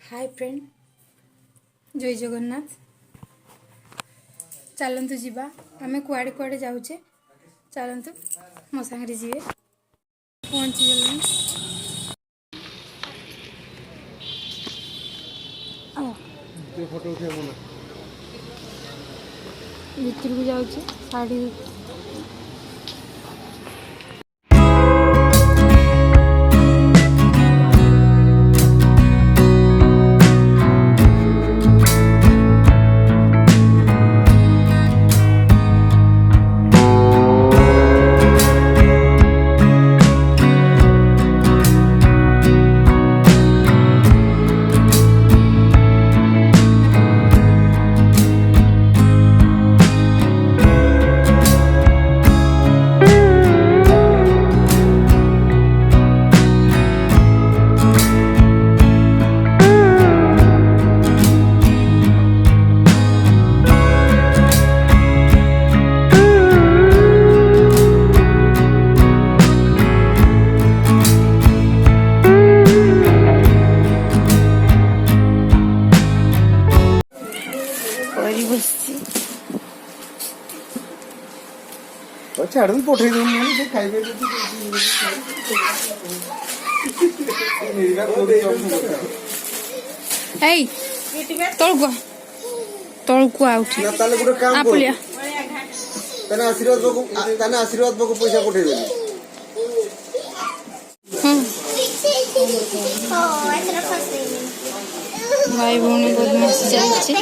hi friend जय जगन्नाथ चलतु जीवा आम कुआड़े कुआड़े जाऊे चलतु मो सांगे जी पहुँची गल फोटो उठे भितर को जाऊे शाढ़ी छाड़ पठे खाइबे तलकु आपुलिया आशीर्वाद को पैसा पठे भाई भौणी बदमाशी चलছে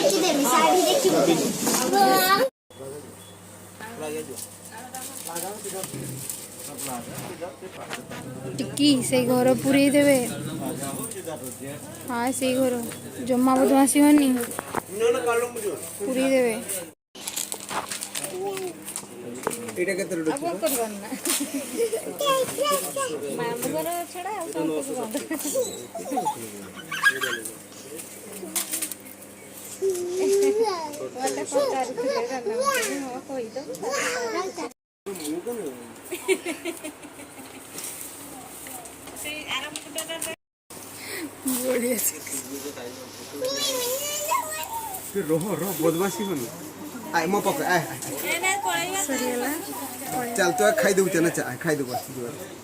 टिक्की से घर पूरे देवे हाँ से घर जमा बदमाशी होनी पूरी देवे एटा केते रुड अब करबन ना मामू घर छड़ा आ सब कुछ बंद वाला पता रुक ना कोई तो बढ़िया रो बदमाशी बन आय मो पक आय चल तो खाई दउ तना चा खाई दउ बस पूरी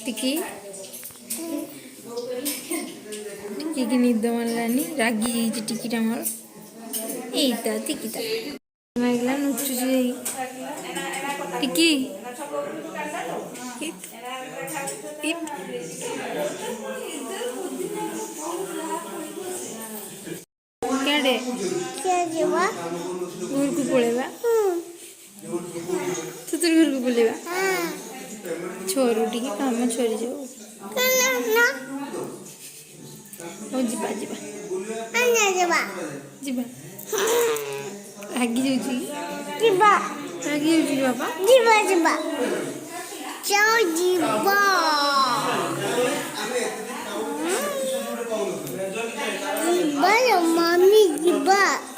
टिकी टिकी की निद मानलानी रागी टिकीटा मोर एटा टिकीटा मागला नुचु टिकी क्या घर को पड़ेगा तू तेरे घर को पड़ेगा छोरू टी काम छोरी जाओ जीवा जीवा जीवा रागी जाऊँ रागी जाऊँ बाबा जीवा जाओ जीवा मम्मी जीवा